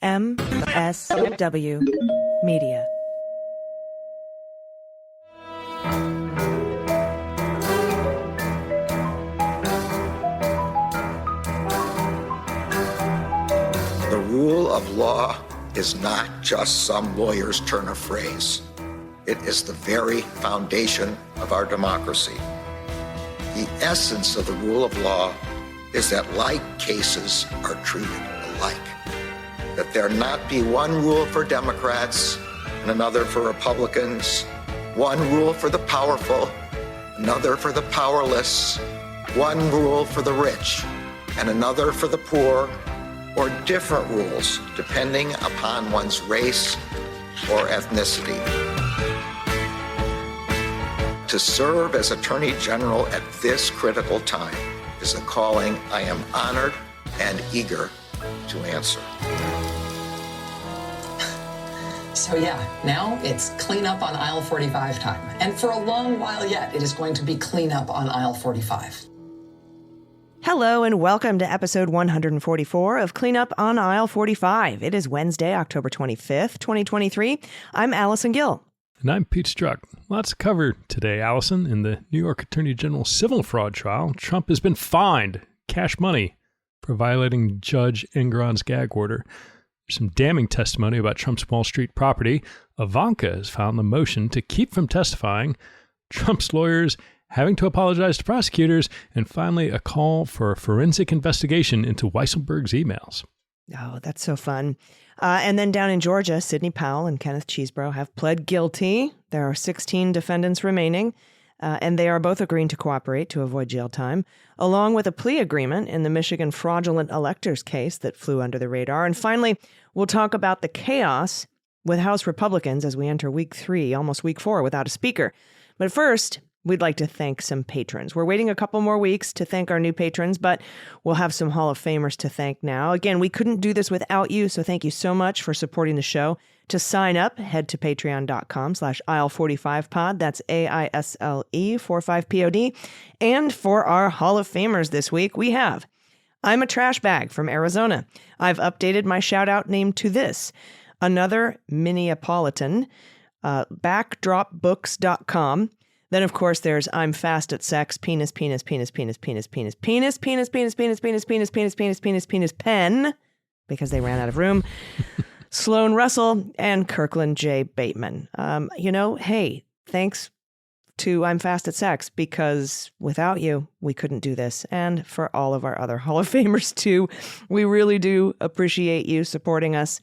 MSW Media. The rule of law is not just some lawyer's turn of phrase. It is the very foundation of our democracy. The essence of the rule of law is that like cases are treated alike. That there not be one rule for Democrats and another for Republicans, one rule for the powerful, another for the powerless, one rule for the rich and another for the poor, or different rules depending upon one's race or ethnicity. To serve as Attorney General at this critical time is a calling I am honored and eager to answer. So yeah, now it's clean up on aisle 45 time. And for a long while yet, it is going to be clean up on aisle 45. Hello and welcome to episode 144 of Clean Up on Aisle 45. It is Wednesday, October 25th, 2023. I'm Allison Gill. And I'm Pete Struck. Lots to cover today, Allison. In the New York Attorney General civil fraud trial, Trump has been fined cash money for violating Judge Engoron's gag order. There's some damning testimony about Trump's Wall Street property. Ivanka has filed a motion to keep from testifying. Trump's lawyers having to apologize to prosecutors. And finally, a call for a forensic investigation into Weisselberg's emails. Oh, that's so fun. And then down in Georgia, Sidney Powell and Kenneth Chesebro have pled guilty. There are 16 defendants remaining, and they are both agreeing to cooperate to avoid jail time, along with a plea agreement in the Michigan fraudulent electors case that flew under the radar. And finally, we'll talk about the chaos with House Republicans as we enter week 3, almost week 4, without a speaker. But first, we'd like to thank some patrons. We're waiting a couple more weeks to thank our new patrons, but we'll have some Hall of Famers to thank now. Again, we couldn't do this without you, so thank you so much for supporting the show. To sign up, head to patreon.com/aisle45pod. That's AISLE45POD. And for our Hall of Famers this week, we have I'm a Trash Bag from Arizona. I've updated my shout-out name to this. Another Minneapolitan, backdropbooks.com. Then, of course, there's I'm Fast at Sex, penis, pen, because they ran out of room, Sloan Russell, and Kirkland J. Bateman. Hey, thanks to I'm Fast at Sex, because without you, we couldn't do this. And for all of our other Hall of Famers, too, we really do appreciate you supporting us.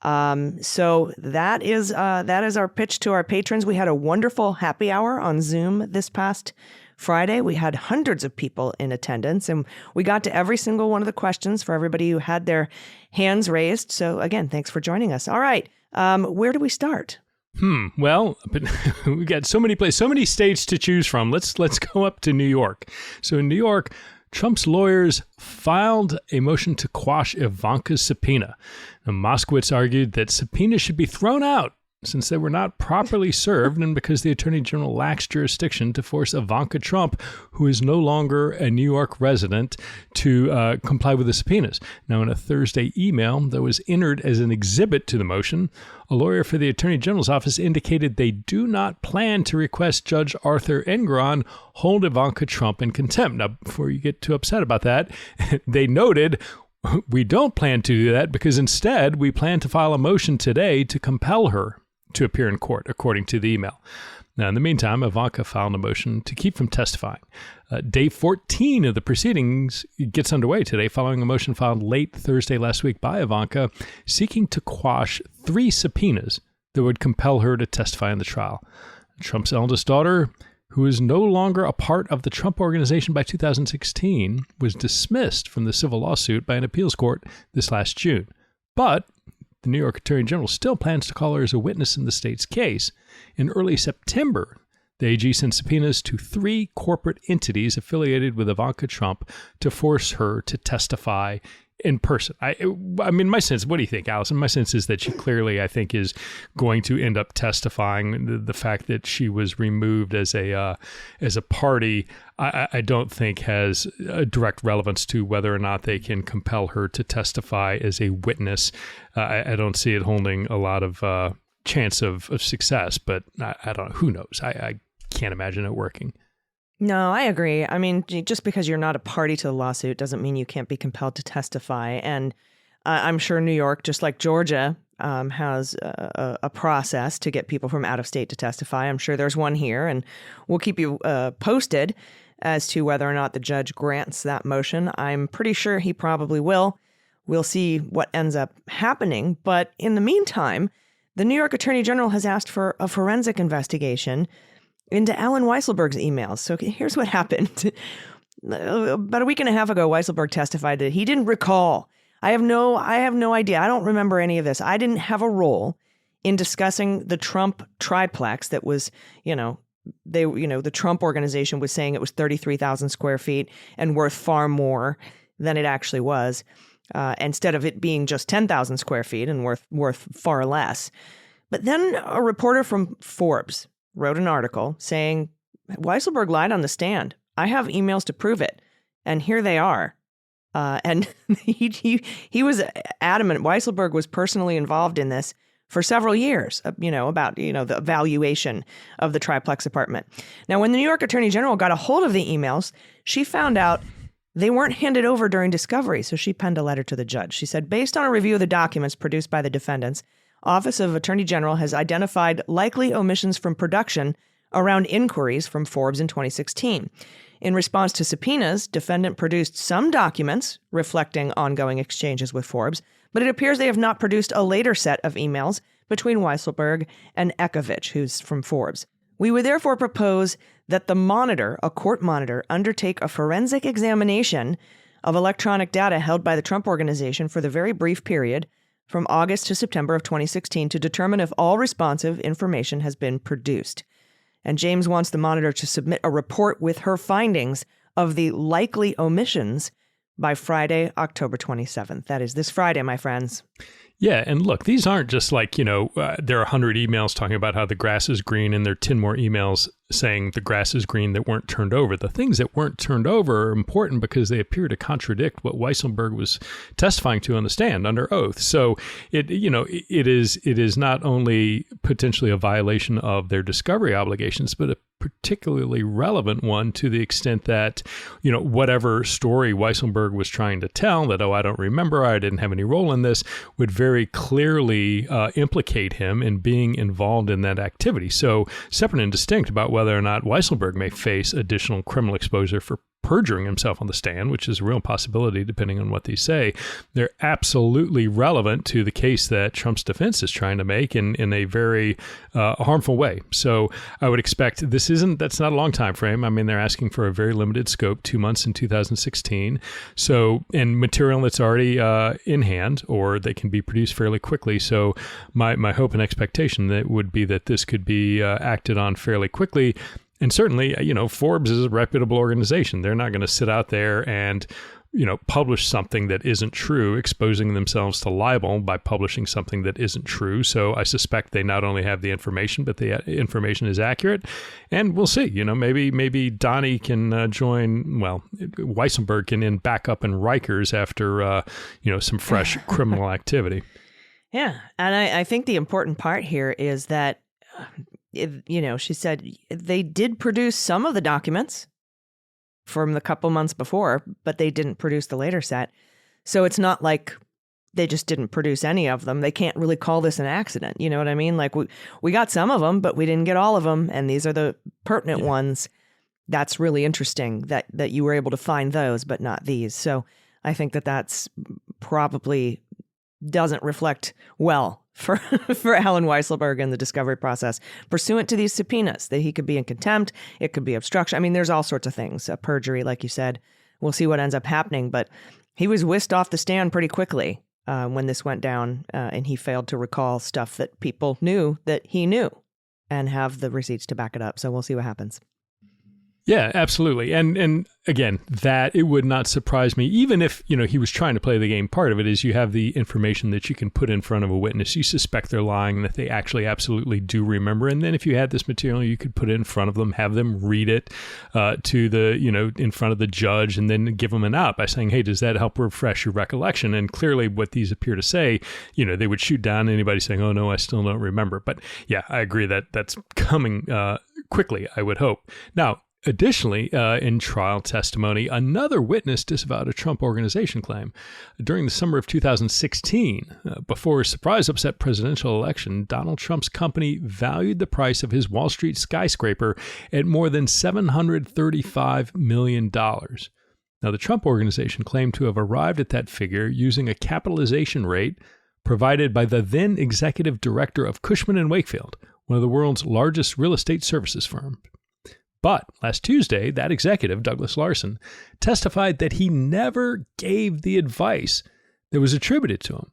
So that is our pitch to our patrons. We had a wonderful happy hour on Zoom this past Friday. We had hundreds of people in attendance, and we got to every single one of the questions for everybody who had their hands raised. So again, thanks for joining us. All right. Where do we start? Well, but we got so many places, so many states to choose from. Let's go up to New York. So in New York, Trump's lawyers filed a motion to quash Ivanka's subpoena. Now, Moskowitz argued that subpoenas should be thrown out since they were not properly served and because the Attorney General lacks jurisdiction to force Ivanka Trump, who is no longer a New York resident, to comply with the subpoenas. Now, in a Thursday email that was entered as an exhibit to the motion, a lawyer for the Attorney General's office indicated they do not plan to request Judge Arthur Engoron hold Ivanka Trump in contempt. Now, before you get too upset about that, they noted, we don't plan to do that because instead we plan to file a motion today to compel her to appear in court, according to the email. Now, in the meantime, Ivanka filed a motion to keep from testifying. Day 14 of the proceedings gets underway today following a motion filed late Thursday last week by Ivanka seeking to quash 3 subpoenas that would compel her to testify in the trial. Trump's eldest daughter, who is no longer a part of the Trump Organization by 2016, was dismissed from the civil lawsuit by an appeals court this last June. But the New York Attorney General still plans to call her as a witness in the state's case. In early September, the AG sent subpoenas to 3 corporate entities affiliated with Ivanka Trump to force her to testify in person. I mean, my sense, what do you think, Allison? My sense is that she clearly, I think, is going to end up testifying. The fact that she was removed as a party, I don't think has a direct relevance to whether or not they can compel her to testify as a witness. I don't see it holding a lot of chance of success, but I don't know. Who knows? I can't imagine it working. No, I agree. I mean, just because you're not a party to the lawsuit doesn't mean you can't be compelled to testify. And I'm sure New York, just like Georgia, has a process to get people from out of state to testify. I'm sure there's one here, and we'll keep you posted as to whether or not the judge grants that motion. I'm pretty sure he probably will. We'll see what ends up happening. But in the meantime, the New York Attorney General has asked for a forensic investigation into Alan Weisselberg's emails. So here's what happened. About a week and a half ago, Weisselberg testified that he didn't recall. I have no idea. I don't remember any of this. I didn't have a role in discussing the Trump triplex that was, the Trump organization was saying it was 33,000 square feet and worth far more than it actually was, instead of it being just 10,000 square feet and worth far less. But then a reporter from Forbes wrote an article saying, Weisselberg lied on the stand. I have emails to prove it. And here they are. And he was adamant. Weisselberg was personally involved in this for several years, about the evaluation of the triplex apartment. Now, when the New York Attorney General got a hold of the emails, she found out they weren't handed over during discovery. So she penned a letter to the judge. She said, based on a review of the documents produced by the defendants, Office of Attorney General has identified likely omissions from production around inquiries from Forbes in 2016. In response to subpoenas, defendant produced some documents reflecting ongoing exchanges with Forbes, but it appears they have not produced a later set of emails between Weisselberg and Ekovich, who's from Forbes. We would therefore propose that the monitor, a court monitor, undertake a forensic examination of electronic data held by the Trump Organization for the very brief period from August to September of 2016 to determine if all responsive information has been produced. And James wants the monitor to submit a report with her findings of the likely omissions by Friday, October 27th. That is this Friday, my friends. Yeah, and look, these aren't just like, there are 100 emails talking about how the grass is green, and there are 10 more emails saying the grass is green that weren't turned over. The things that weren't turned over are important because they appear to contradict what Weisselberg was testifying to on the stand under oath. So it is not only potentially a violation of their discovery obligations, but a particularly relevant one to the extent that, whatever story Weisselberg was trying to tell, that, I don't remember, I didn't have any role in this, would very clearly implicate him in being involved in that activity. So separate and distinct about whether or not Weisselberg may face additional criminal exposure for perjuring himself on the stand, which is a real possibility depending on what these say, they're absolutely relevant to the case that Trump's defense is trying to make in a very harmful way. So I would expect that's not a long time frame. I mean, they're asking for a very limited scope, 2 months in 2016. So, and material that's already in hand, or they can be produced fairly quickly. So my hope and expectation that would be that this could be acted on fairly quickly. And certainly, Forbes is a reputable organization. They're not going to sit out there and, publish something that isn't true, exposing themselves to libel by publishing something that isn't true. So I suspect they not only have the information, but the information is accurate. And we'll see, maybe Donnie can join, Weisselberg can end back up in Rikers after, some fresh criminal activity. Yeah. And I think the important part here is that she said they did produce some of the documents from the couple months before, but they didn't produce the later set. So it's not like they just didn't produce any of them. They can't really call this an accident. You know what I mean? Like we got some of them, but we didn't get all of them. And these are the pertinent ones. That's really interesting that you were able to find those, but not these. So I think that's probably doesn't reflect well for Alan Weisselberg in the discovery process, pursuant to these subpoenas, that he could be in contempt, it could be obstruction. I mean, there's all sorts of things, perjury, like you said. We'll see what ends up happening, but he was whisked off the stand pretty quickly when this went down, and he failed to recall stuff that people knew that he knew and have the receipts to back it up. So we'll see what happens. Yeah, absolutely. And again, that it would not surprise me, even if, he was trying to play the game. Part of it is you have the information that you can put in front of a witness. You suspect they're lying and that they actually absolutely do remember. And then if you had this material, you could put it in front of them, have them read it to the, in front of the judge, and then give them an out by saying, hey, does that help refresh your recollection? And clearly what these appear to say, they would shoot down anybody saying, oh, no, I still don't remember. But yeah, I agree that that's coming quickly, I would hope. Now, additionally, in trial testimony, another witness disavowed a Trump Organization claim. During the summer of 2016, before a surprise upset presidential election, Donald Trump's company valued the price of his Wall Street skyscraper at more than $735 million. Now, the Trump Organization claimed to have arrived at that figure using a capitalization rate provided by the then executive director of Cushman & Wakefield, one of the world's largest real estate services firms. But last Tuesday, that executive, Douglas Larson, testified that he never gave the advice that was attributed to him.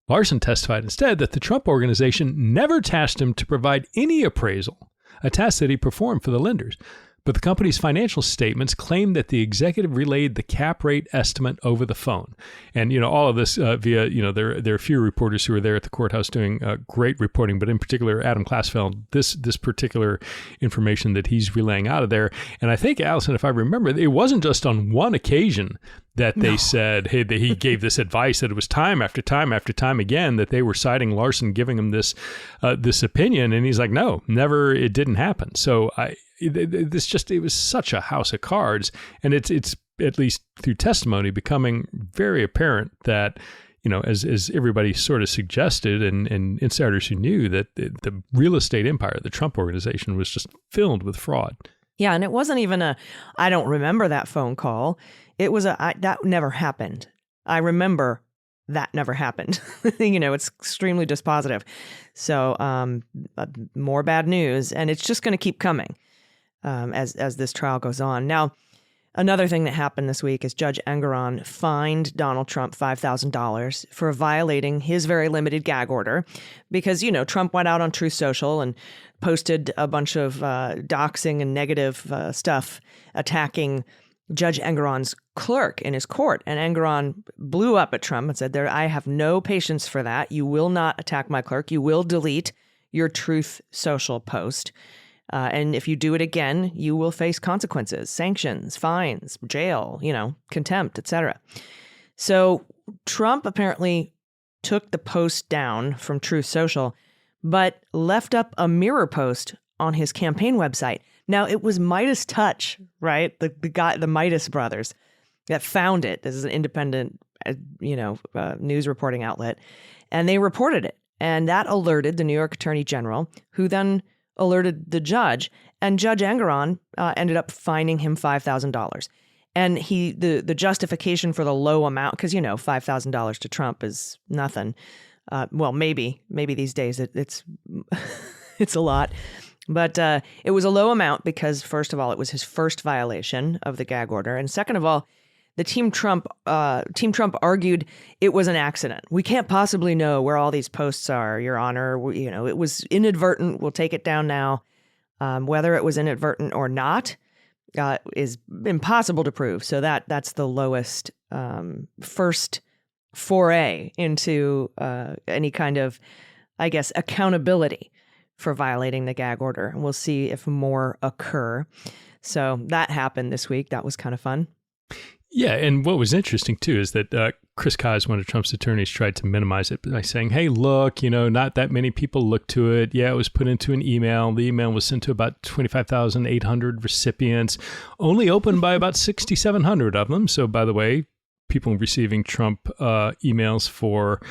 Larson testified instead that the Trump Organization never tasked him to provide any appraisal, a task that he performed for the lenders. But the company's financial statements claim that the executive relayed the cap rate estimate over the phone. And, all of this via, there are a few reporters who were there at the courthouse doing great reporting, but in particular, Adam Klasfeld, this particular information that he's relaying out of there. And I think, Allison, if I remember, it wasn't just on one occasion that they said, hey, that he gave this advice, that it was time after time after time again that they were citing Larson, giving him this opinion. And he's like, no, never, it didn't happen. So it was such a house of cards. And it's at least through testimony becoming very apparent that, as everybody sort of suggested and insiders who knew that the real estate empire, the Trump Organization, was just filled with fraud. Yeah. And it wasn't even I don't remember that phone call. It was that never happened. I remember that never happened. It's extremely dispositive. So more bad news, and it's just going to keep coming as this trial goes on. Now, another thing that happened this week is Judge Engoron fined Donald Trump $5,000 for violating his very limited gag order because, Trump went out on Truth Social and posted a bunch of doxing and negative stuff attacking Judge Engoron's clerk in his court. And Engoron blew up at Trump and said, I have no patience for that. You will not attack my clerk. You will delete your Truth Social post. And if you do it again, you will face consequences, sanctions, fines, jail, contempt, etc. So Trump apparently took the post down from Truth Social, but left up a mirror post on his campaign website. Now, it was Midas Touch, right? The Midas brothers that found it. This is an independent, news reporting outlet. And they reported it. And that alerted the New York Attorney General, who then alerted the judge. And Judge Engoron ended up fining him $5,000. And the justification for the low amount, because, $5,000 to Trump is nothing. Well, maybe these days it's it's a lot. But it was a low amount because, first of all, it was his first violation of the gag order. And second of all, the Team Trump argued it was an accident. We can't possibly know where all these posts are, Your Honor. It was inadvertent. We'll take it down now. Whether it was inadvertent or not is impossible to prove. So that's the lowest first foray into any kind of, I guess, accountability for violating the gag order. And we'll see if more occur. So that happened this week. That was kind of fun. Yeah, and what was interesting, too, is that Chris Kise, one of Trump's attorneys, tried to minimize it by saying, hey, look, not that many people looked to it. Yeah, it was put into an email. The email was sent to about 25,800 recipients, only opened by about 6,700 of them. So, by the way, people receiving Trump emails for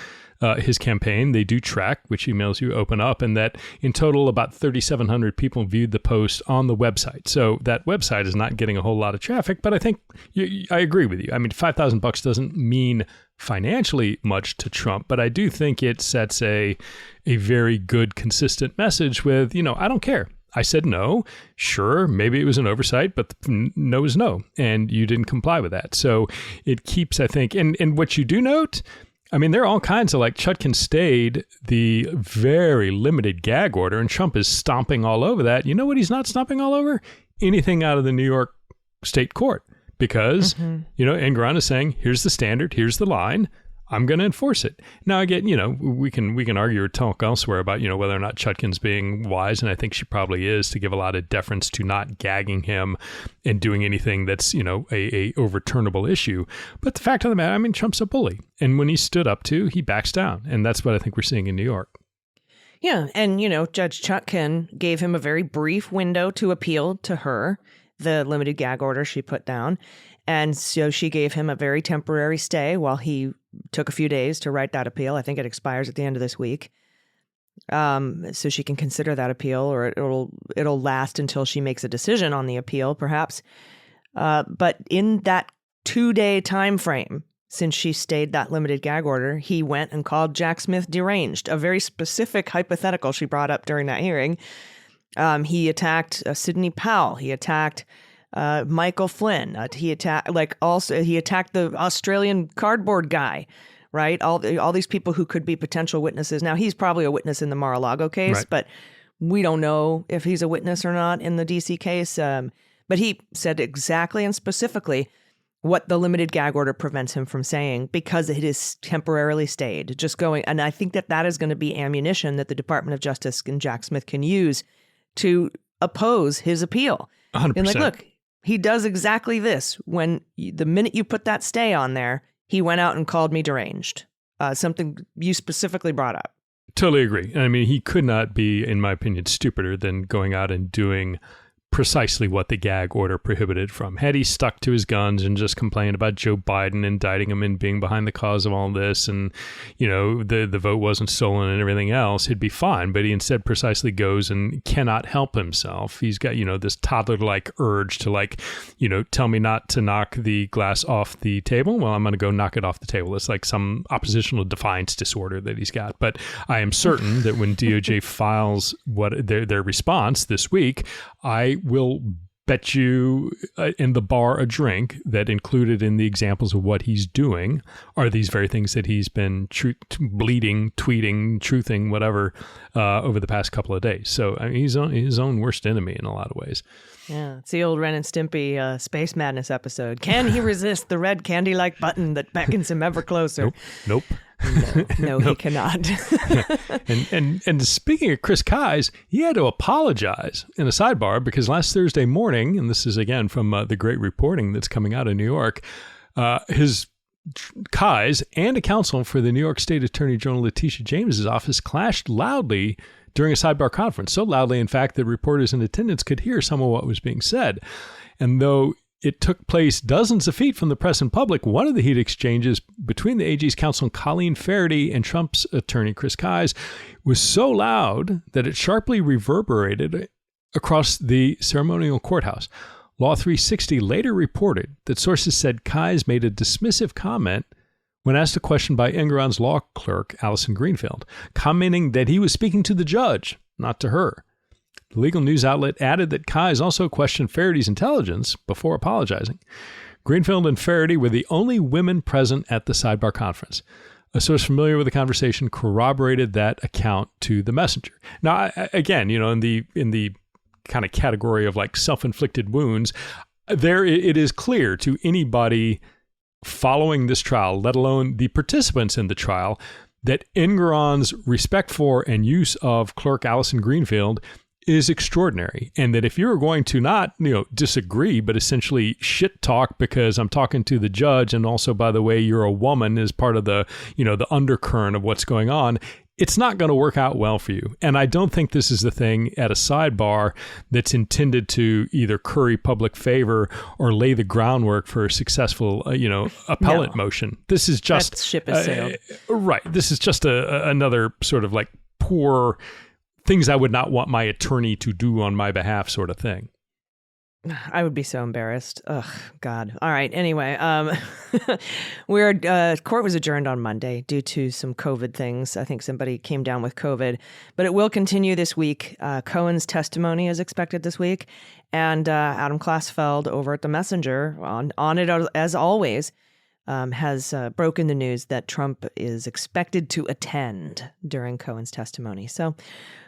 his campaign, they do track which emails you open up, and that in total about 3,700 people viewed the post on the website. So that website is not getting a whole lot of traffic, but I think I agree with you. I mean, $5,000 doesn't mean financially much to Trump, but I do think it sets a very good, consistent message with, I don't care. I said no. Sure, maybe it was an oversight, but no is no, and you didn't comply with that. So it keeps, I think, and what you do note I mean, there are all kinds of, like, Chutkan stayed the very limited gag order, and Trump is stomping all over that. You know what he's not stomping all over? Anything out of the New York state court. Because, Engoron is saying, here's the standard, here's the line, I'm going to enforce it. Now, again, we can argue or talk elsewhere about, whether or not Chutkan's being wise, and I think she probably is, to give a lot of deference to not gagging him and doing anything that's, a overturnable issue. But the fact of the matter, I mean, Trump's a bully. And when he stood up to, he backs down. And that's what I think we're seeing in New York. Yeah. And, Judge Chutkan gave him a very brief window to appeal to her, the limited gag order she put down. And so she gave him a very temporary stay while he took a few days to write that appeal. I think it expires at the end of this week. So she can consider that appeal, or it'll last until she makes a decision on the appeal, perhaps. But in that 2-day time frame, since she stayed that limited gag order, he went and called Jack Smith deranged, a very specific hypothetical she brought up during that hearing. He attacked Sidney Powell. He attacked Michael Flynn. He attacked the Australian cardboard guy, right? All these people who could be potential witnesses. Now, he's probably a witness in the Mar-a-Lago case, right, but we don't know if he's a witness or not in the DC case. But he said exactly and specifically what the limited gag order prevents him from saying, because it is temporarily stayed, just going. And I think that is going to be ammunition that the Department of Justice and Jack Smith can use to oppose his appeal. 100%. And look, he does exactly this. The minute you put that stay on there, he went out and called me deranged, something you specifically brought up. Totally agree. I mean, he could not be, in my opinion, stupider than going out and doing precisely what the gag order prohibited from. Had he stuck to his guns and just complained about Joe Biden indicting him and being behind the cause of all this, and, the vote wasn't stolen and everything else, he'd be fine. But he instead precisely goes and cannot help himself. He's got, this toddler-like urge to, tell me not to knock the glass off the table. Well, I'm going to go knock it off the table. It's like some oppositional defiance disorder that he's got. But I am certain that when DOJ files their response this week, I will bet you in the bar a drink that included in the examples of what he's doing are these very things that he's been bleeding, tweeting, truthing, whatever, over the past couple of days. So I mean, he's his own worst enemy in a lot of ways. Yeah, it's the old Ren and Stimpy Space Madness episode. Can he resist the red candy-like button that beckons him ever closer? Nope. No, he cannot. And speaking of Chris Kise, he had to apologize in a sidebar because last Thursday morning, and this is again from the great reporting that's coming out of New York, his Kise and a counsel for the New York State Attorney General Letitia James's office clashed loudly during a sidebar conference. So loudly, in fact, that reporters in attendance could hear some of what was being said. And though it took place dozens of feet from the press and public, one of the heat exchanges between the AG's counsel Colleen Faraday and Trump's attorney Chris Kise was so loud that it sharply reverberated across the ceremonial courthouse. Law 360 later reported that sources said Kise made a dismissive comment when asked a question by Engoron's law clerk, Allison Greenfield, commenting that he was speaking to the judge, not to her. The legal news outlet added that Kise also questioned Faraday's intelligence before apologizing. Greenfield and Faraday were the only women present at the sidebar conference. A source familiar with the conversation corroborated that account to the messenger. Now, again, in the kind of category of like self-inflicted wounds, it is clear to anybody following this trial, let alone the participants in the trial, that Engoron's respect for and use of clerk Allison Greenfield is extraordinary. And that if you're going to not, disagree, but essentially shit talk because I'm talking to the judge, and also, by the way, you're a woman as part of the, the undercurrent of what's going on, it's not going to work out well for you. And I don't think this is the thing at a sidebar that's intended to either curry public favor or lay the groundwork for a successful, appellate motion. This is just... That ship has sailed. Right. This is just another sort of like poor things I would not want my attorney to do on my behalf sort of thing. I would be so embarrassed. Ugh, God. All right. Anyway, court was adjourned on Monday due to some COVID things. I think somebody came down with COVID, but it will continue this week. Cohen's testimony is expected this week, and Adam Klasfeld over at the Messenger on it as always. has broken the news that Trump is expected to attend during Cohen's testimony. So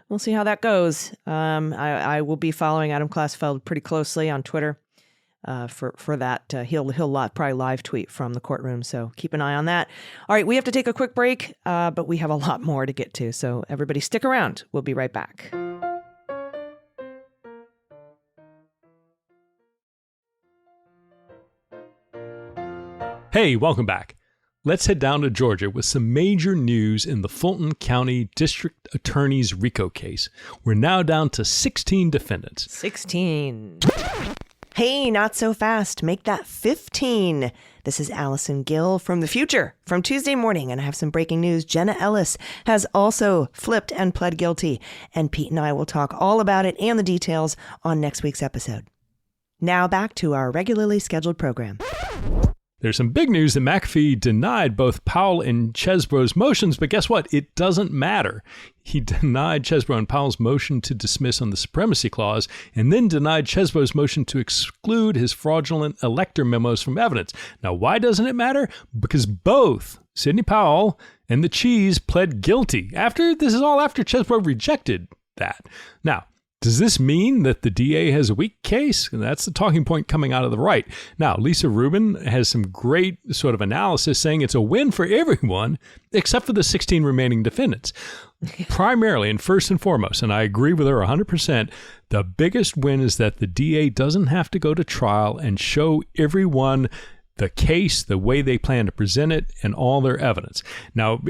we'll see how that goes. I will be following Adam Klasfeld pretty closely on Twitter for that. He'll probably live tweet from the courtroom, so keep an eye on that. All right, we have to take a quick break, but we have a lot more to get to, so everybody stick around. We'll be right back. Hey, welcome back. Let's head down to Georgia with some major news in the Fulton County District Attorney's RICO case. We're now down to 16 defendants. 16. Hey, not so fast. Make that 15. This is Allison Gill from the future from Tuesday morning, and I have some breaking news. Jenna Ellis has also flipped and pled guilty, and Pete and I will talk all about it and the details on next week's episode. Now back to our regularly scheduled program. There's some big news that McAfee denied both Powell and Chesbro's motions, but guess what? It doesn't matter. He denied Chesbro and Powell's motion to dismiss on the Supremacy Clause, and then denied Chesbro's motion to exclude his fraudulent elector memos from evidence. Now, why doesn't it matter? Because both Sidney Powell and the Cheese pled guilty. This is all after Chesbro rejected that. Now, does this mean that the DA has a weak case? That's the talking point coming out of the right. Now, Lisa Rubin has some great sort of analysis saying it's a win for everyone except for the 16 remaining defendants. Primarily and first and foremost, and I agree with her 100%, the biggest win is that the DA doesn't have to go to trial and show everyone the case, the way they plan to present it, and all their evidence. Now,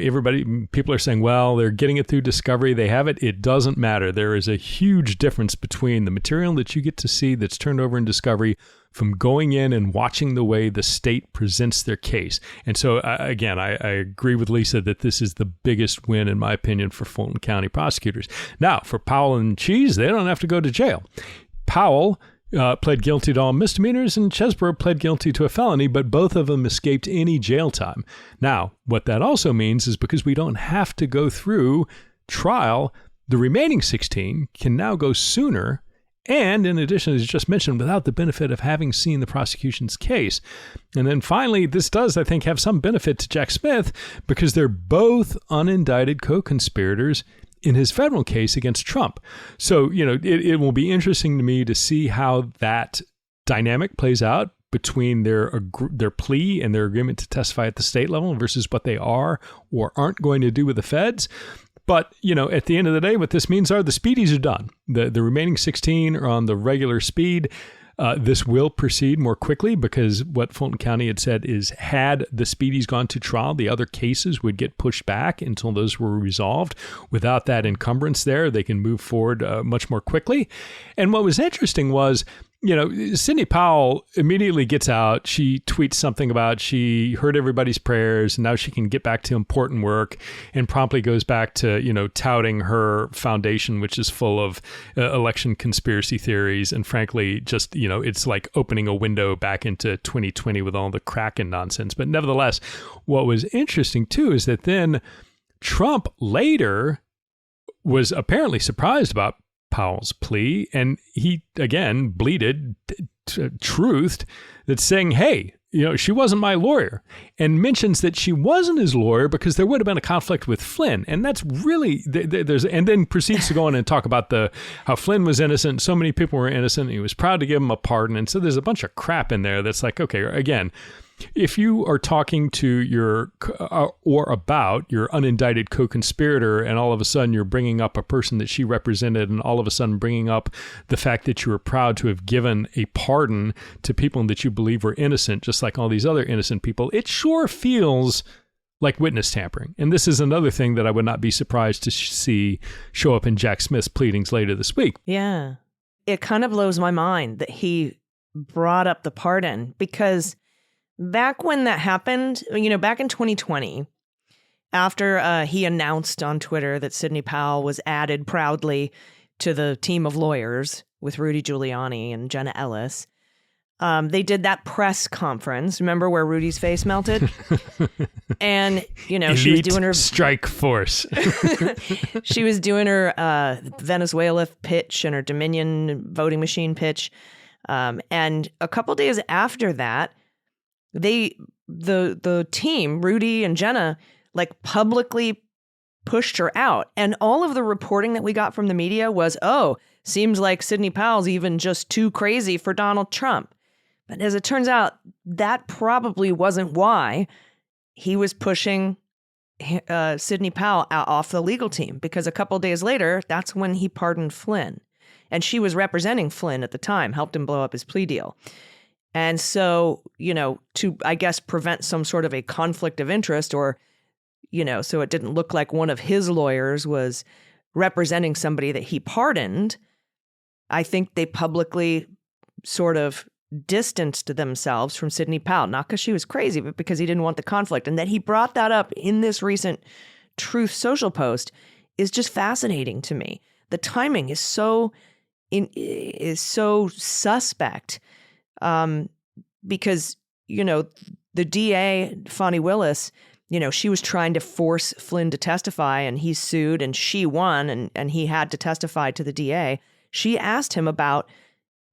people are saying, well, they're getting it through discovery. They have it. It doesn't matter. There is a huge difference between the material that you get to see that's turned over in discovery from going in and watching the way the state presents their case. And so, again, I agree with Lisa that this is the biggest win, in my opinion, for Fulton County prosecutors. Now, for Powell and Cheese, they don't have to go to jail. Powell pled guilty to all misdemeanors, and Chesbro pled guilty to a felony, but both of them escaped any jail time. Now, what that also means is because we don't have to go through trial, the remaining 16 can now go sooner, and in addition, as just mentioned, without the benefit of having seen the prosecution's case. And then finally, this does, I think, have some benefit to Jack Smith because they're both unindicted co-conspirators in his federal case against Trump. So, it will be interesting to me to see how that dynamic plays out between their plea and their agreement to testify at the state level versus what they are or aren't going to do with the feds. But, at the end of the day, what this means are the speedies are done. The remaining 16 are on the regular speed. This will proceed more quickly because what Fulton County had said is had the speedies gone to trial, the other cases would get pushed back until those were resolved. Without that encumbrance there, they can move forward much more quickly. And what was interesting was, Sidney Powell immediately gets out. She tweets something about she heard everybody's prayers and now she can get back to important work and promptly goes back to, touting her foundation, which is full of election conspiracy theories. And frankly, just, it's like opening a window back into 2020 with all the Kraken nonsense. But nevertheless, what was interesting, too, is that then Trump later was apparently surprised about Powell's plea, and he again bleated, truthed that saying, hey, she wasn't my lawyer, and mentions that she wasn't his lawyer because there would have been a conflict with Flynn. And that's really, and then proceeds to go on and talk about how Flynn was innocent. So many people were innocent. And he was proud to give him a pardon. And so there's a bunch of crap in there that's like, okay, again, if you are talking to about your unindicted co-conspirator and all of a sudden you're bringing up a person that she represented and all of a sudden bringing up the fact that you were proud to have given a pardon to people that you believe were innocent, just like all these other innocent people, it sure feels like witness tampering. And this is another thing that I would not be surprised to see show up in Jack Smith's pleadings later this week. Yeah. It kind of blows my mind that he brought up the pardon because back when that happened, back in 2020, after he announced on Twitter that Sidney Powell was added proudly to the team of lawyers with Rudy Giuliani and Jenna Ellis, they did that press conference. Remember where Rudy's face melted? And, Elite she was doing her strike force. She was doing her Venezuela pitch and her Dominion voting machine pitch. And a couple days after that, they the team, Rudy and Jenna, like publicly pushed her out. And all of the reporting that we got from the media was, oh, seems like Sidney Powell's even just too crazy for Donald Trump. But as it turns out, that probably wasn't why he was pushing Sidney Powell out off the legal team, because a couple of days later, that's when he pardoned Flynn. And she was representing Flynn at the time, helped him blow up his plea deal. And so, to, I guess, prevent some sort of a conflict of interest, or, so it didn't look like one of his lawyers was representing somebody that he pardoned, I think they publicly sort of distanced themselves from Sidney Powell, not because she was crazy, but because he didn't want the conflict. And that he brought that up in this recent Truth Social post is just fascinating to me. The timing is so suspect, because, the DA, Fani Willis, she was trying to force Flynn to testify, and he sued, and she won, and he had to testify to the DA. She asked him about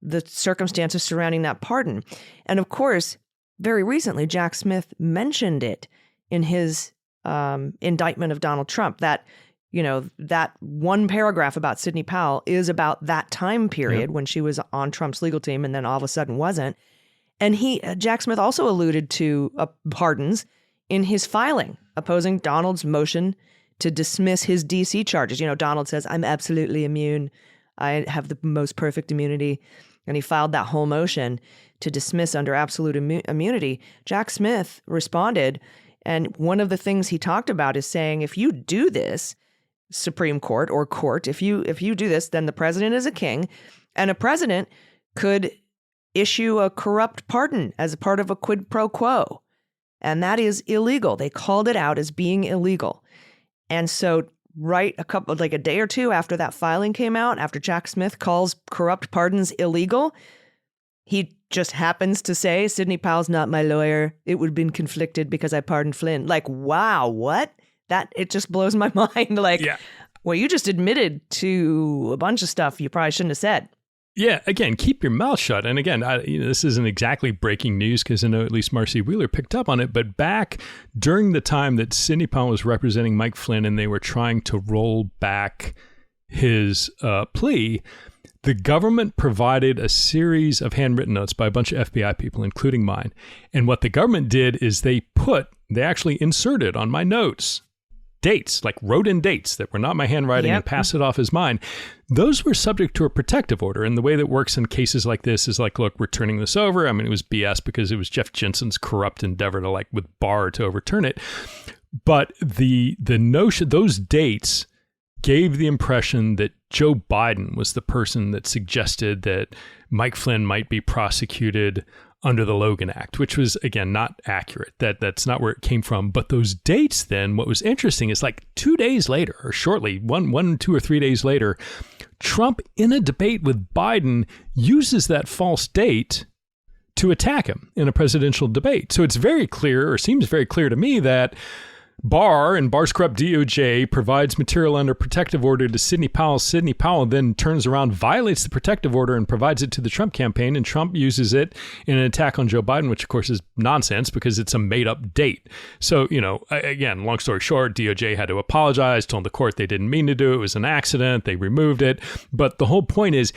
the circumstances surrounding that pardon. And of course, very recently, Jack Smith mentioned it in his indictment of Donald Trump, that, that one paragraph about Sidney Powell is about that time period when she was on Trump's legal team and then all of a sudden wasn't. And Jack Smith also alluded to pardons in his filing, opposing Donald's motion to dismiss his D.C. charges. Donald says, I'm absolutely immune. I have the most perfect immunity. And he filed that whole motion to dismiss under absolute immunity. Jack Smith responded, and one of the things he talked about is saying, if you do this, Supreme Court or court, if you do this, then the president is a king, and a president could issue a corrupt pardon as a part of a quid pro quo. And that is illegal. They called it out as being illegal. And so a day or two after that filing came out, after Jack Smith calls corrupt pardons illegal, he just happens to say, Sidney Powell's not my lawyer. It would have been conflicted because I pardoned Flynn. Like, wow, what? It just blows my mind. Well, you just admitted to a bunch of stuff you probably shouldn't have said. Yeah, again, keep your mouth shut. And again, this isn't exactly breaking news because I know at least Marcy Wheeler picked up on it. But back during the time that Sidney Powell was representing Mike Flynn and they were trying to roll back his plea, the government provided a series of handwritten notes by a bunch of FBI people, including mine. And what the government did is they actually inserted on my notes dates, like wrote in dates that were not my handwriting and passed it off as mine. Those were subject to a protective order. And the way that works in cases like this is like, look, we're turning this over. I mean, it was BS because it was Jeff Jensen's corrupt endeavor to with Barr to overturn it. But the notion, those dates gave the impression that Joe Biden was the person that suggested that Mike Flynn might be prosecuted under the Logan Act, which was, again, not accurate. That's not where it came from. But those dates then, what was interesting is 2 days later, or shortly, 2 or 3 days later, Trump, in a debate with Biden, uses that false date to attack him in a presidential debate. So it's very clear, or seems very clear to me, that Barr and Barr's corrupt DOJ provides material under protective order to Sidney Powell. Sidney Powell then turns around, violates the protective order, and provides it to the Trump campaign. And Trump uses it in an attack on Joe Biden, which, of course, is nonsense because it's a made-up date. So, again, long story short, DOJ had to apologize, told the court they didn't mean to do it. It was an accident. They removed it. But the whole point is,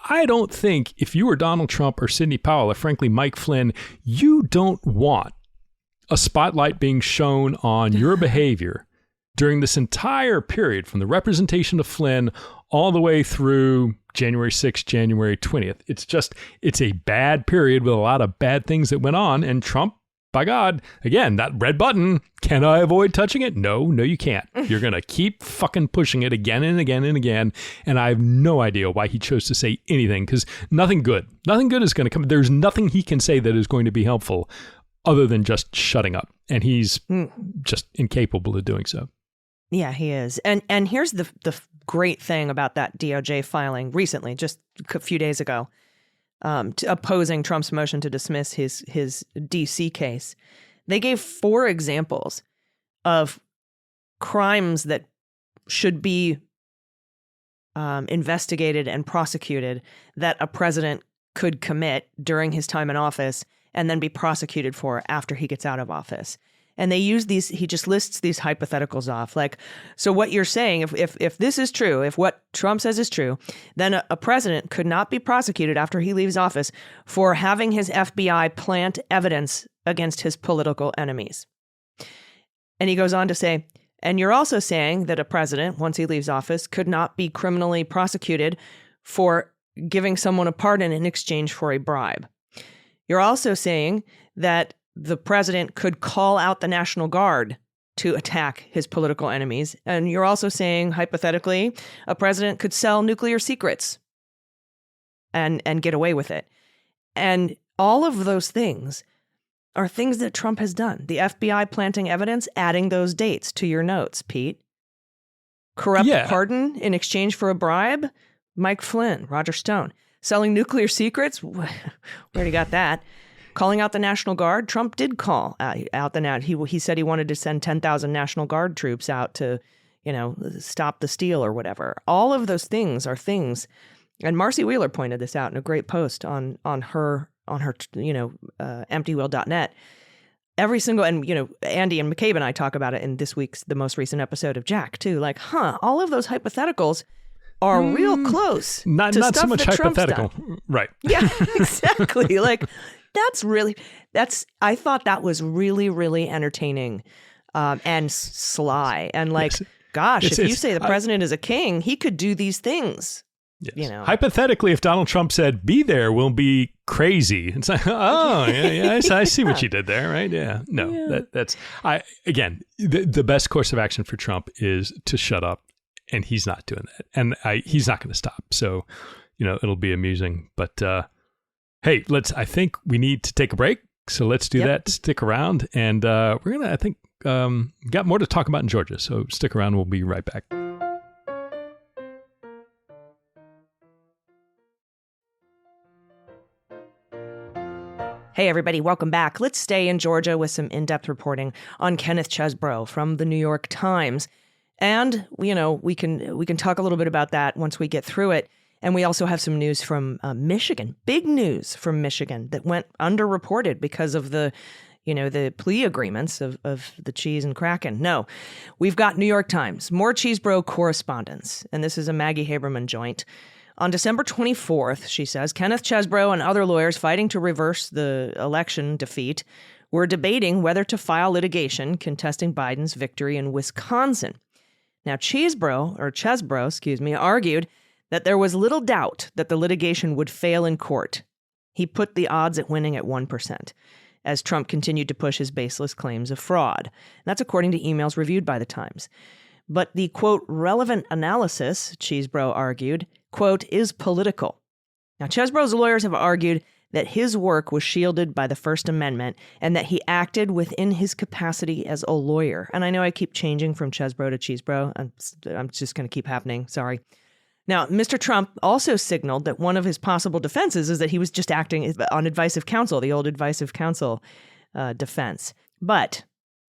I don't think if you were Donald Trump or Sidney Powell or, frankly, Mike Flynn, you don't want a spotlight being shown on your behavior during this entire period from the representation of Flynn all the way through January 6th, January 20th. It's a bad period with a lot of bad things that went on. And Trump, by God, again, that red button, can I avoid touching it? No, you can't. You're going to keep fucking pushing it again and again and again. And I have no idea why he chose to say anything, because nothing good is going to come. There's nothing he can say that is going to be helpful other than just shutting up. And he's just incapable of doing so. Yeah, he is. And here's the great thing about that DOJ filing recently, just a few days ago, opposing Trump's motion to dismiss his DC case. They gave 4 examples of crimes that should be investigated and prosecuted that a president could commit during his time in office. and then be prosecuted for after he gets out of office. And they use these, he just lists these hypotheticals off. Like, so what you're saying, if this is true, if what Trump says is true, then a president could not be prosecuted after he leaves office for having his FBI plant evidence against his political enemies. And he goes on to say, and you're also saying that a president, once he leaves office, could not be criminally prosecuted for giving someone a pardon in exchange for a bribe. You're also saying that the president could call out the National Guard to attack his political enemies. And you're also saying, hypothetically, a president could sell nuclear secrets and get away with it. And all of those things are things that Trump has done. The FBI planting evidence, adding those dates to your notes, Pete. Corrupt pardon in exchange for a bribe, Mike Flynn, Roger Stone. Selling nuclear secrets, where he got that? Calling out the National Guard, Trump did call out the he said he wanted to send 10,000 National Guard troops out to, stop the steal or whatever. All of those things are things, and Marcy Wheeler pointed this out in a great post on her emptywheel.net. Every single, and Andy and McCabe and I talk about it in this week's the most recent episode of Jack too. Like, all of those hypotheticals are real close. Not so much hypothetical, right? Yeah, exactly. Like. I thought that was really, really entertaining and sly. And gosh, if you say the president is a king, he could do these things. Yes. Hypothetically, if Donald Trump said, be there, we'll be crazy. It's like, oh, yeah, I see what you did there, right? Yeah. No, that's the best course of action for Trump is to shut up. And he's not doing that. And he's not going to stop. So, it'll be amusing. But, hey, I think we need to take a break. So let's do that. Stick around. And we're going to, I think, got more to talk about in Georgia. So stick around. We'll be right back. Hey, everybody. Welcome back. Let's stay in Georgia with some in-depth reporting on Kenneth Chesebro from the New York Times. And, we can talk a little bit about that once we get through it. And we also have some news from Michigan, big news from Michigan that went underreported because of the plea agreements of the Cheese and Kraken. No, we've got New York Times, more Chesebro correspondence. And this is a Maggie Haberman joint. On December 24th, she says, Kenneth Chesebro and other lawyers fighting to reverse the election defeat were debating whether to file litigation contesting Biden's victory in Wisconsin. Now, Chesebro, argued that there was little doubt that the litigation would fail in court. He put the odds at winning at 1%, as Trump continued to push his baseless claims of fraud. That's according to emails reviewed by the Times. But the, quote, relevant analysis, Chesebro argued, quote, is political. Now, Chesebro's lawyers have argued that his work was shielded by the First Amendment and that he acted within his capacity as a lawyer. And I know I keep changing from Chesebro to Chesebro. I'm just going to keep happening. Sorry. Now, Mr. Trump also signaled that one of his possible defenses is that he was just acting on advice of counsel, the old advice of counsel defense. But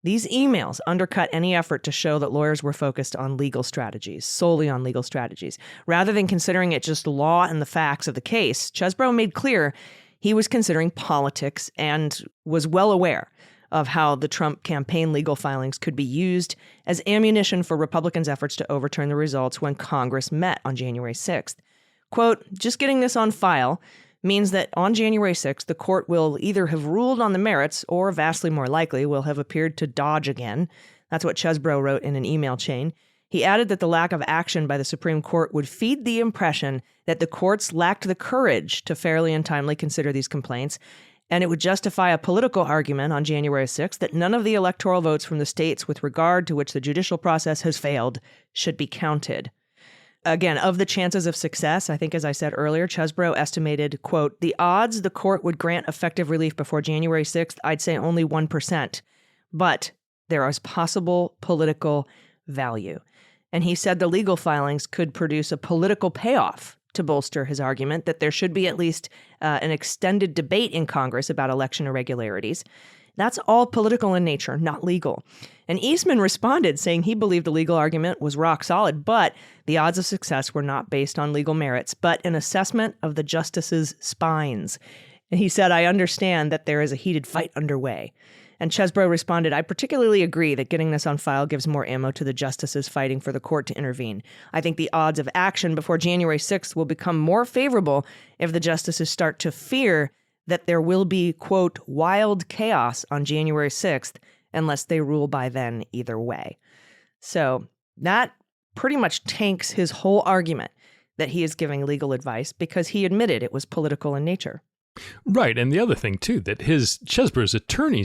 these emails undercut any effort to show that lawyers were focused on legal strategies, solely on legal strategies. Rather than considering it just law and the facts of the case, Chesebro made clear he was considering politics and was well aware of how the Trump campaign legal filings could be used as ammunition for Republicans' efforts to overturn the results when Congress met on January 6th. Quote, just getting this on file means that on January 6th, the court will either have ruled on the merits or, vastly more likely, will have appeared to dodge again. That's what Chesebro wrote in an email chain. He added that the lack of action by the Supreme Court would feed the impression that the courts lacked the courage to fairly and timely consider these complaints, and it would justify a political argument on January 6th that none of the electoral votes from the states with regard to which the judicial process has failed should be counted. Again, of the chances of success, I think, as I said earlier, Chesebro estimated, quote, the odds the court would grant effective relief before January 6th, I'd say only 1%. But there is possible political value. And he said the legal filings could produce a political payoff to bolster his argument that there should be at least an extended debate in Congress about election irregularities. That's all political in nature, not legal. And Eastman responded saying he believed the legal argument was rock solid, but the odds of success were not based on legal merits, but an assessment of the justices' spines. And he said, I understand that there is a heated fight underway. And Chesbrough responded, I particularly agree that getting this on file gives more ammo to the justices fighting for the court to intervene. I think the odds of action before January 6th will become more favorable if the justices start to fear that there will be, quote, wild chaos on January 6th unless they rule by then either way. So that pretty much tanks his whole argument that he is giving legal advice because he admitted it was political in nature. Right, and the other thing too that Chesbrough's attorney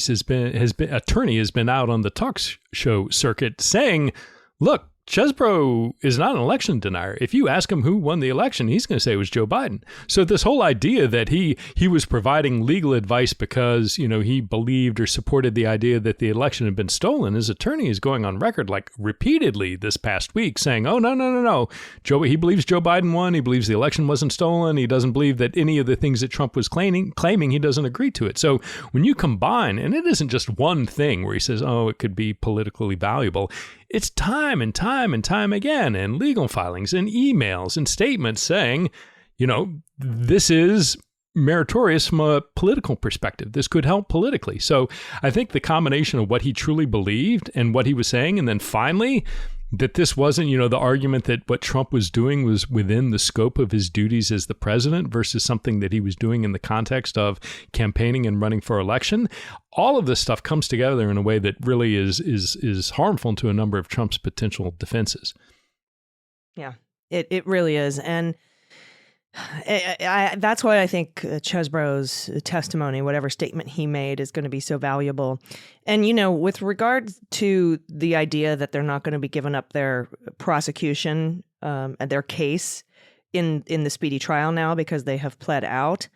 has been out on the talk show circuit saying, "Look, Chesbrough is not an election denier. If you ask him who won the election, he's going to say it was Joe Biden." So this whole idea that he was providing legal advice because, he believed or supported the idea that the election had been stolen, his attorney is going on record like repeatedly this past week saying, "Oh, no. He believes Joe Biden won. He believes the election wasn't stolen. He doesn't believe that any of the things that Trump was claiming, he doesn't agree to it." So when you combine, and it isn't just one thing where he says, "Oh, it could be politically valuable," it's time and time and time again in legal filings and emails and statements saying, this is meritorious from a political perspective. This could help politically. So I think the combination of what he truly believed and what he was saying, and then finally that this wasn't, the argument that what Trump was doing was within the scope of his duties as the president versus something that he was doing in the context of campaigning and running for election. All of this stuff comes together in a way that really is harmful to a number of Trump's potential defenses. Yeah, it really is. And that's why I think Chesbrough's testimony, whatever statement he made, is going to be so valuable. And, with regard to the idea that they're not going to be giving up their prosecution and their case in the speedy trial now because they have pled out,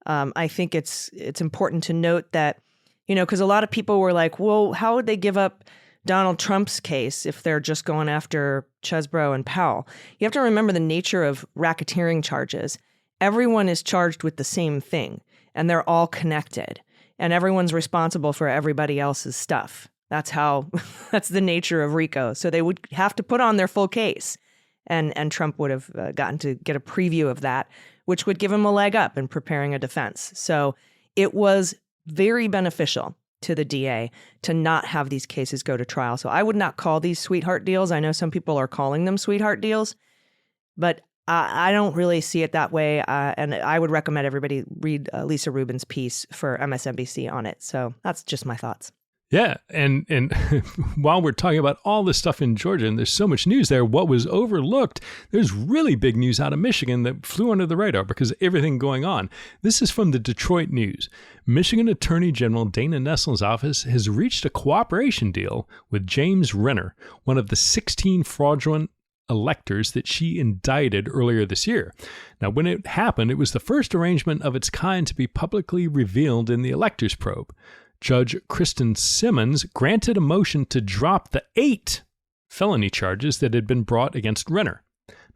I think it's important to note that, because a lot of people were like, well, how would they give up Donald Trump's case if they're just going after Chesbrough and Powell? You have to remember the nature of racketeering charges. Everyone is charged with the same thing, and they're all connected, and everyone's responsible for everybody else's stuff. That's the nature of RICO. So they would have to put on their full case, and Trump would have gotten to get a preview of that, which would give him a leg up in preparing a defense. So it was very beneficial to the DA to not have these cases go to trial. So I would not call these sweetheart deals. I know some people are calling them sweetheart deals, but I don't really see it that way. And I would recommend everybody read Lisa Rubin's piece for MSNBC on it. So that's just my thoughts. Yeah. And while we're talking about all this stuff in Georgia, and there's so much news there, what was overlooked, there's really big news out of Michigan that flew under the radar because of everything going on. This is from the Detroit News. Michigan Attorney General Dana Nessle's office has reached a cooperation deal with James Renner, one of the 16 fraudulent electors that she indicted earlier this year. Now, when it happened, it was the first arrangement of its kind to be publicly revealed in the electors probe. Judge Kristen Simmons granted a motion to drop the 8 felony charges that had been brought against Renner.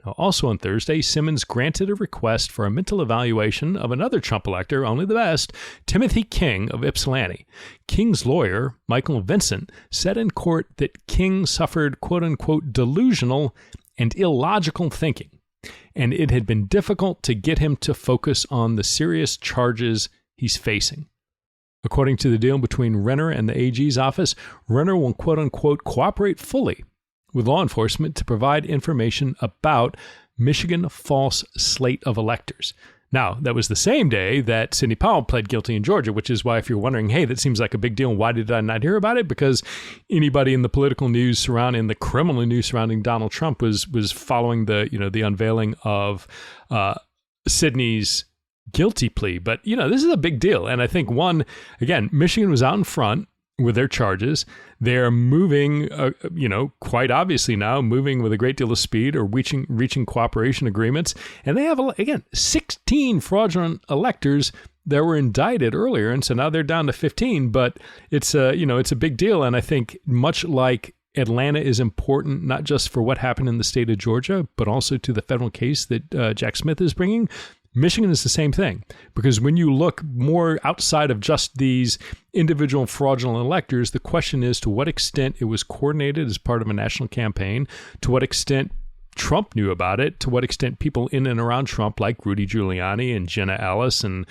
Now, also on Thursday, Simmons granted a request for a mental evaluation of another Trump elector, only the best, Timothy King of Ypsilanti. King's lawyer, Michael Vincent, said in court that King suffered quote-unquote delusional and illogical thinking, and it had been difficult to get him to focus on the serious charges he's facing. According to the deal between Renner and the AG's office, Renner will quote-unquote cooperate fully with law enforcement to provide information about Michigan false slate of electors. Now, that was the same day that Sidney Powell pled guilty in Georgia, which is why if you're wondering, hey, that seems like a big deal, why did I not hear about it? Because anybody in the political news surrounding, the criminal news surrounding Donald Trump was following the unveiling of Sidney's guilty plea. But, this is a big deal. And I think Michigan was out in front with their charges. They're moving, quite obviously now, moving with a great deal of speed or reaching cooperation agreements. And they have, 16 fraudulent electors that were indicted earlier. And so now they're down to 15. But it's a big deal. And I think much like Atlanta is important, not just for what happened in the state of Georgia, but also to the federal case that Jack Smith is bringing. Michigan is the same thing, because when you look more outside of just these individual fraudulent electors, the question is to what extent it was coordinated as part of a national campaign, to what extent Trump knew about it, to what extent people in and around Trump like Rudy Giuliani and Jenna Ellis and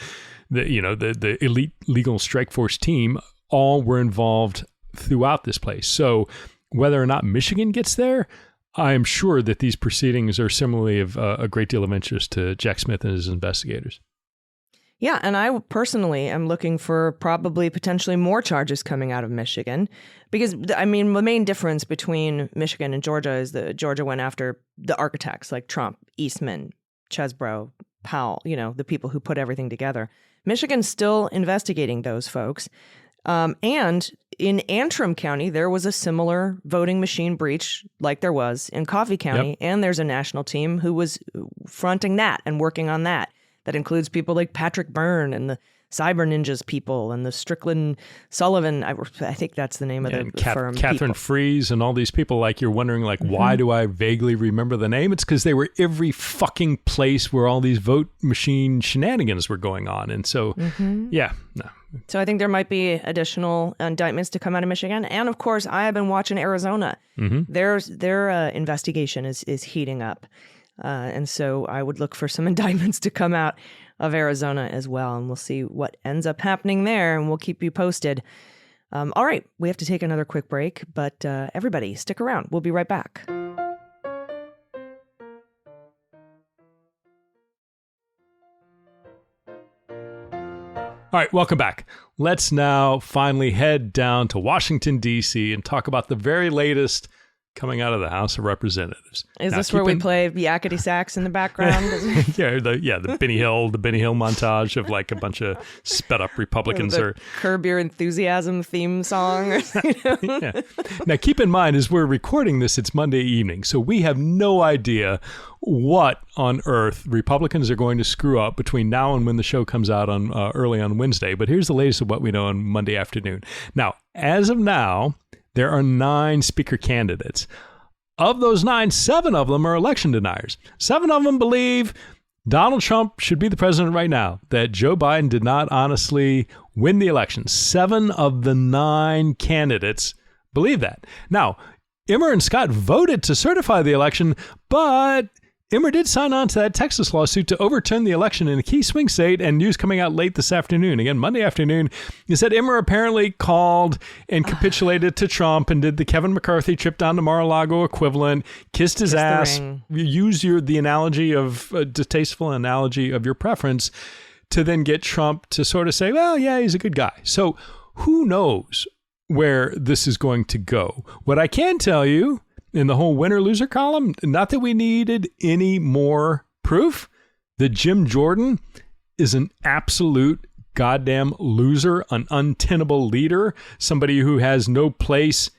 the elite legal strike force team all were involved throughout this place. So whether or not Michigan gets there, I am sure that these proceedings are similarly of a great deal of interest to Jack Smith and his investigators. Yeah, and I personally am looking for probably potentially more charges coming out of Michigan because, I mean, the main difference between Michigan and Georgia is that Georgia went after the architects like Trump, Eastman, Chesbrough, Powell, the people who put everything together. Michigan's still investigating those folks. And in Antrim County, there was a similar voting machine breach like there was in Coffee County. Yep. And there's a national team who was fronting that and working on that. That includes people like Patrick Byrne and the Cyber Ninjas people and the Strickland Sullivan. I think that's the name of the firm. Catherine Fries and all these people. Like, you're wondering, like, why do I vaguely remember the name? It's because they were every fucking place where all these vote machine shenanigans were going on. And so, So I think there might be additional indictments to come out of Michigan. And of course, I have been watching Arizona. Their investigation is heating up. And so I would look for some indictments to come out of Arizona as well. And we'll see what ends up happening there. And we'll keep you posted. All right. We have to take another quick break. But everybody, stick around. We'll be right back. All right, welcome back. Let's now finally head down to Washington, D.C. and talk about the very latest coming out of the House of Representatives. Is this where we play yakety sax in the background? the Benny Hill montage of like a bunch of sped up Republicans or Curb Your Enthusiasm theme song. Now, keep in mind, as we're recording this, it's Monday evening, so we have no idea what on earth Republicans are going to screw up between now and when the show comes out on early on Wednesday. But here's the latest of what we know on Monday afternoon. Now, as of now, there are 9 speaker candidates. Of those 9, 7 of them are election deniers. 7 of them believe Donald Trump should be the president right now, that Joe Biden did not honestly win the election. 7 of the 9 candidates believe that. Now, Emmer and Scott voted to certify the election, but Emmer did sign on to that Texas lawsuit to overturn the election in a key swing state, and news coming out late this afternoon, again, Monday afternoon, is that Emmer apparently called and capitulated to Trump and did the Kevin McCarthy trip down to Mar-a-Lago equivalent, kissed his ass, use the analogy of, distasteful analogy of your preference, to then get Trump to sort of say, well, yeah, he's a good guy. So who knows where this is going to go? What I can tell you, in the whole winner-loser column, not that we needed any more proof, that Jim Jordan is an absolute goddamn loser, an untenable leader, somebody who has no place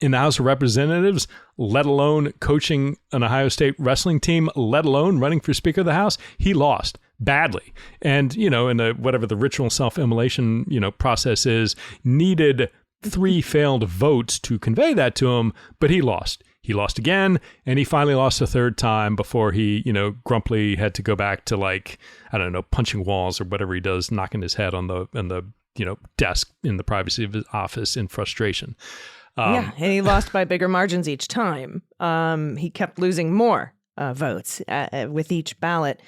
in the House of Representatives, let alone coaching an Ohio State wrestling team, let alone running for Speaker of the House. He lost badly. And, in whatever the ritual self-immolation, process is, needed 3 failed votes to convey that to him, but he lost. He lost again, and he finally lost a 3rd time before he, grumpily had to go back to punching walls or whatever he does, knocking his head on the desk in the privacy of his office in frustration. And he lost by bigger margins each time. He kept losing more votes with each ballot.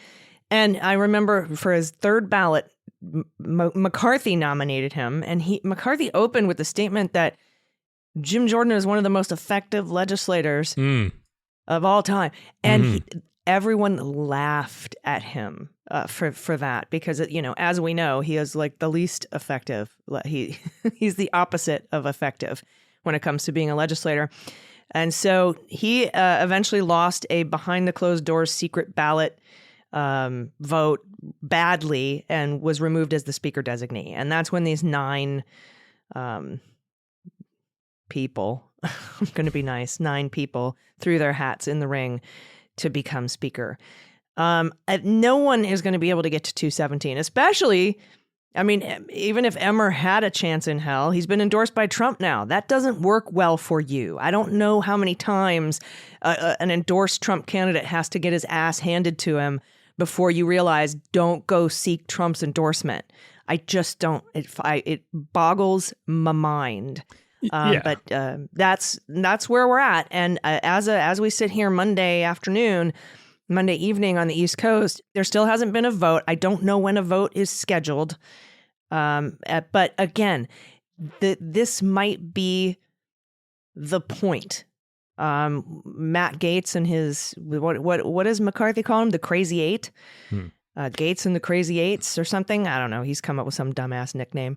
And I remember for his 3rd ballot, McCarthy nominated him, and McCarthy opened with the statement that Jim Jordan is one of the most effective legislators of all time. And everyone laughed at him for that because, as we know, he is like the least effective. He's the opposite of effective when it comes to being a legislator. And so he eventually lost a behind the closed doors secret ballot vote badly and was removed as the speaker designee. And that's when these 9 people, I'm going to be nice, 9 people threw their hats in the ring to become speaker. No one is going to be able to get to 217, especially, even if Emmer had a chance in hell, he's been endorsed by Trump now. That doesn't work well for you. I don't know how many times an endorsed Trump candidate has to get his ass handed to him before you realize, don't go seek Trump's endorsement. I just don't. It boggles my mind. But that's where we're at. And as we sit here Monday afternoon, Monday evening on the East Coast. There still hasn't been a vote. I don't know when a vote is scheduled. But again, this might be the point. Matt Gaetz and his, what does McCarthy call him? The Crazy Eight? Gaetz and the Crazy Eights or something. I don't know. He's come up with some dumbass nickname.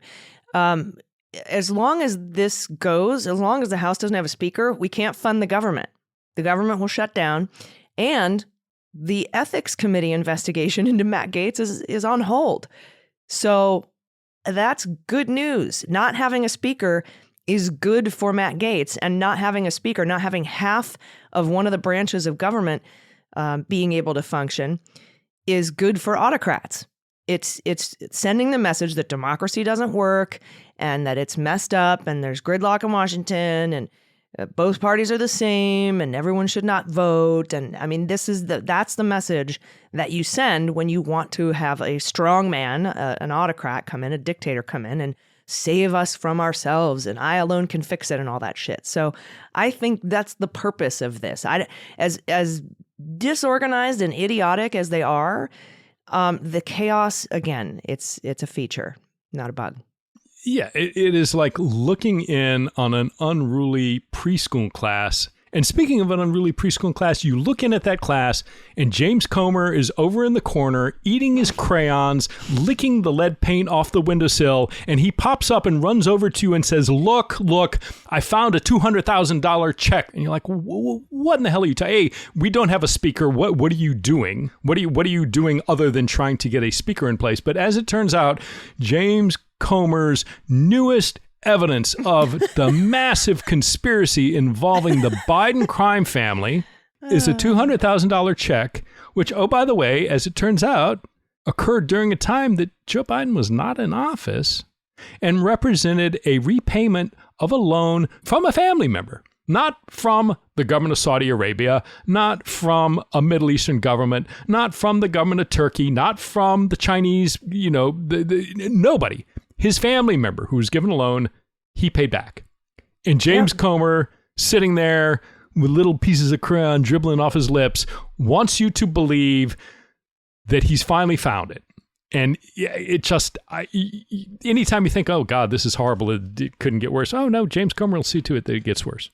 As long as this goes, as long as the House doesn't have a speaker, we can't fund the government. The government will shut down. And the Ethics Committee investigation into Matt Gaetz is on hold. So that's good news. Not having a speaker is good for Matt Gaetz, and not having a speaker, not having half of one of the branches of government being able to function is good for autocrats. It's sending the message that democracy doesn't work and that it's messed up and there's gridlock in Washington and both parties are the same and everyone should not vote. And I mean, that's the message that you send when you want to have a strong man, an autocrat come in, a dictator come in and save us from ourselves and I alone can fix it and all that shit. So I think that's the purpose of this. As disorganized and idiotic as they are, the chaos, again, it's a feature, not a bug. Yeah, it is like looking in on an unruly preschool class. And speaking of an unruly preschool class, you look in at that class and James Comer is over in the corner eating his crayons, licking the lead paint off the windowsill, and he pops up and runs over to you and says, look, I found a $200,000 check. And you're like, what in the hell are you Hey, we don't have a speaker. What are you doing? What are you doing other than trying to get a speaker in place? But as it turns out, James Comer's newest evidence of the massive conspiracy involving the Biden crime family is a $200,000 check, which, oh, by the way, as it turns out, occurred during a time that Joe Biden was not in office and represented a repayment of a loan from a family member, not from the government of Saudi Arabia, not from a Middle Eastern government, not from the government of Turkey, not from the Chinese, nobody. His family member who was given a loan, he paid back. And James Comer, sitting there with little pieces of crayon dribbling off his lips, wants you to believe that he's finally found it. And it just, anytime you think, oh God, this is horrible, it couldn't get worse. Oh no, James Comer will see to it that it gets worse.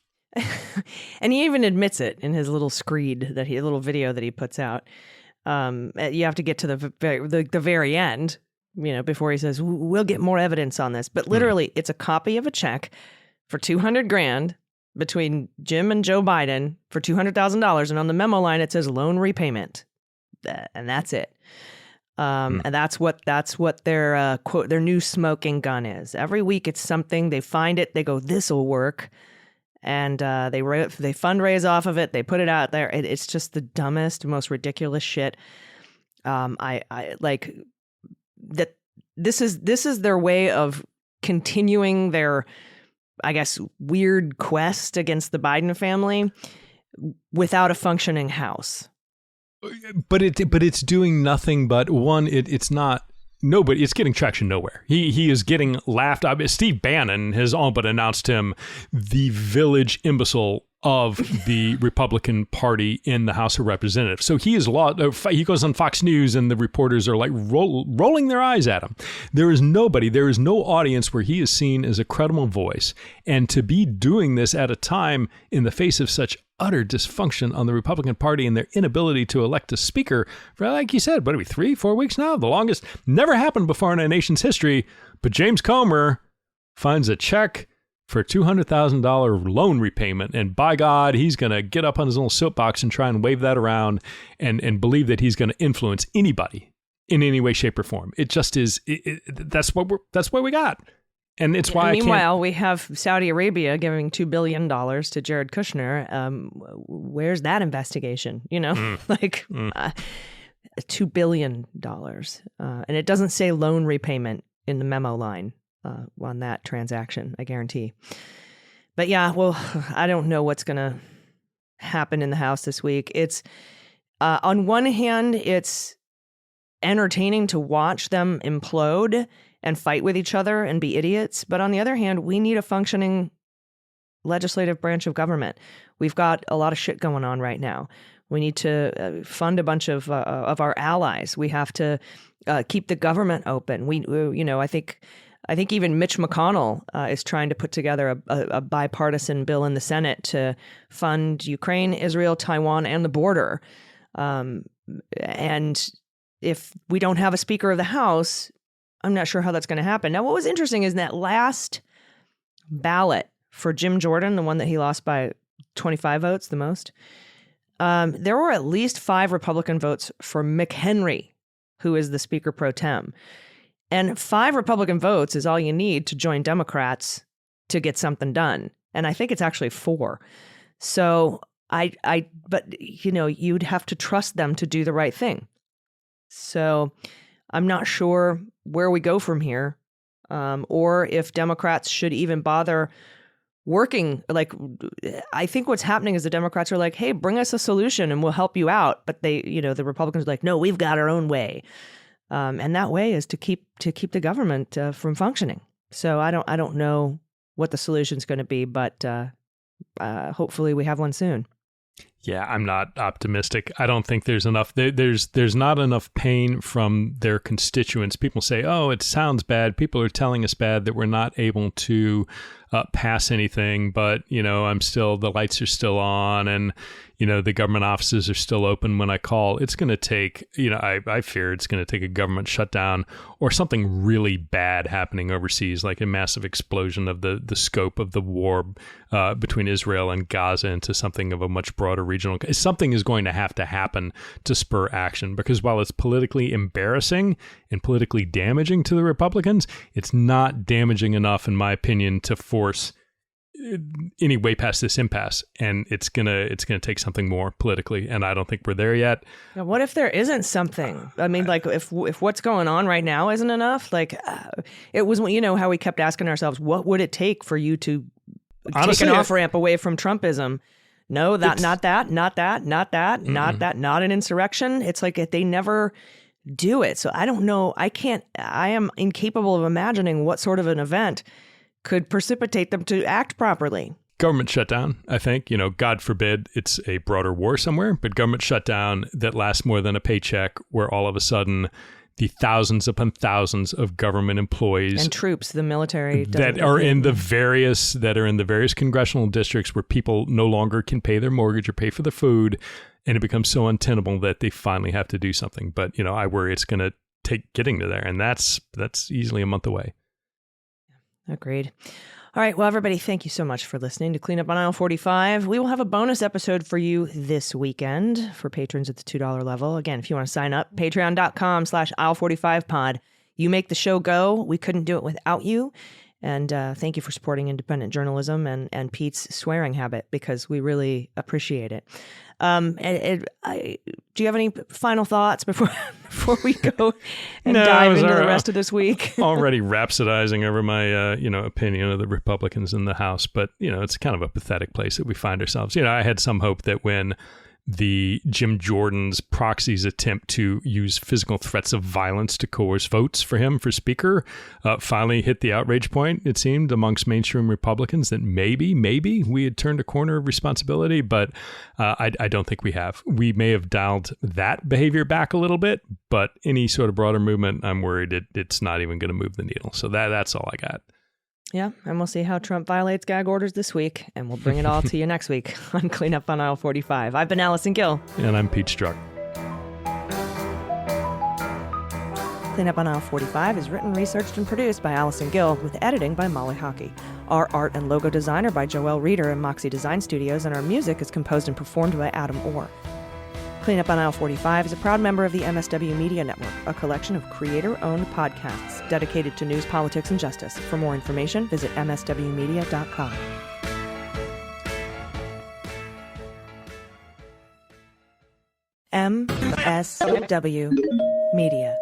And he even admits it in his little screed, little video that he puts out. You have to get to the very end, before he says, we'll get more evidence on this. But literally, it's a copy of a check for $200,000 between Jim and Joe Biden for $200,000. And on the memo line, it says loan repayment. And that's it. And that's what their quote, their new smoking gun is. Every week it's something, they find it, they go, this'll work. And they fundraise off of it. They put it out there. It's just the dumbest, most ridiculous shit. I like that. This is their way of continuing their, I guess, weird quest against the Biden family without a functioning House. But it's doing nothing but one. It's not. Nobody, it's getting traction nowhere. He is getting laughed at. Steve Bannon has all but announced him the village imbecile of the Republican Party in the House of Representatives. So he goes on Fox News and the reporters are like rolling their eyes at him. There is no audience where he is seen as a credible voice. And to be doing this at a time in the face of such utter dysfunction on the Republican Party and their inability to elect a speaker for, like you said, what are we, 3-4 weeks now? The longest, never happened before in our nation's history. But James Comer finds a check for $200,000 loan repayment. And by God, he's going to get up on his little soapbox and try and wave that around and believe that he's going to influence anybody in any way, shape, or form. It just is. That's what we got. And it's why meanwhile, we have Saudi Arabia giving $2 billion to Jared Kushner. Where's that investigation? $2 billion. And it doesn't say loan repayment in the memo line on that transaction, I guarantee. But yeah, well, I don't know what's going to happen in the House this week. It's on one hand, it's entertaining to watch them implode and fight with each other and be idiots. But on the other hand, we need a functioning legislative branch of government. We've got a lot of shit going on right now. We need to fund a bunch of our allies. We have to keep the government open. I think even Mitch McConnell is trying to put together a bipartisan bill in the Senate to fund Ukraine, Israel, Taiwan, and the border. And if we don't have a Speaker of the House, I'm not sure how that's going to happen. Now, what was interesting is that last ballot for Jim Jordan, the one that he lost by 25 votes, the most, there were at least 5 Republican votes for McHenry, who is the Speaker pro tem. And 5 Republican votes is all you need to join Democrats to get something done. And I think it's actually 4. So but you'd have to trust them to do the right thing. So I'm not sure where we go from here, or if Democrats should even bother working. Like, I think what's happening is the Democrats are like, hey, bring us a solution and we'll help you out. But the Republicans are like, no, we've got our own way. And that way is to keep the government from functioning. So I don't know what the solution is going to be, but hopefully we have one soon. Yeah, I'm not optimistic. I don't think there's enough. There's not enough pain from their constituents. People say, "Oh, it sounds bad. People are telling us bad that we're not able to pass anything." But the lights are still on, and the government offices are still open when I call. It's going to take, I fear it's going to take a government shutdown or something really bad happening overseas, like a massive explosion of the scope of the war between Israel and Gaza into something of a much broader regional. Something is going to have to happen to spur action, because while it's politically embarrassing and politically damaging to the Republicans, it's not damaging enough, in my opinion, to force any way past this impasse, and it's gonna take something more politically, and I don't think we're there yet. Now, what if there isn't something? I mean, like if what's going on right now isn't enough? Like it was, how we kept asking ourselves, what would it take for you to take an off ramp away from Trumpism? No, not an insurrection. It's like they never do it. So I don't know. I am incapable of imagining what sort of an event could precipitate them to act properly. Government shutdown, I think, God forbid it's a broader war somewhere, but government shutdown that lasts more than a paycheck, where all of a sudden the thousands upon thousands of government employees and troops, the military that are in the various congressional districts where people no longer can pay their mortgage or pay for the food, and it becomes so untenable that they finally have to do something. But I worry it's going to take getting to there, and that's easily a month away. Agreed. All right. Well, everybody, thank you so much for listening to Clean Up on Aisle 45. We will have a bonus episode for you this weekend for patrons at the $2 level. Again, if you want to sign up, patreon.com/aisle45pod. You make the show go. We couldn't do it without you. And thank you for supporting independent journalism and Pete's swearing habit, because we really appreciate it. Do you have any final thoughts before we go and dive into the rest of this week? Already rhapsodizing over my opinion of the Republicans in the House, but it's kind of a pathetic place that we find ourselves. I had some hope that when the Jim Jordan's proxies attempt to use physical threats of violence to coerce votes for him for Speaker finally hit the outrage point, it seemed, amongst mainstream Republicans, that maybe we had turned a corner of responsibility, but I don't think we have. We may have dialed that behavior back a little bit, but any sort of broader movement, I'm worried it's not even going to move the needle. So that's all I got. Yeah, and we'll see how Trump violates gag orders this week, and we'll bring it all to you next week on Clean Up on Aisle 45. I've been Allison Gill. And I'm Pete Struck. Clean Up on Aisle 45 is written, researched, and produced by Allison Gill, with editing by Molly Hockey. Our art and logo design are by Joelle Reeder and Moxie Design Studios, and our music is composed and performed by Adam Orr. Clean Up on Aisle 45 is a proud member of the MSW Media Network, a collection of creator-owned podcasts dedicated to news, politics, and justice. For more information, visit mswmedia.com. MSW Media.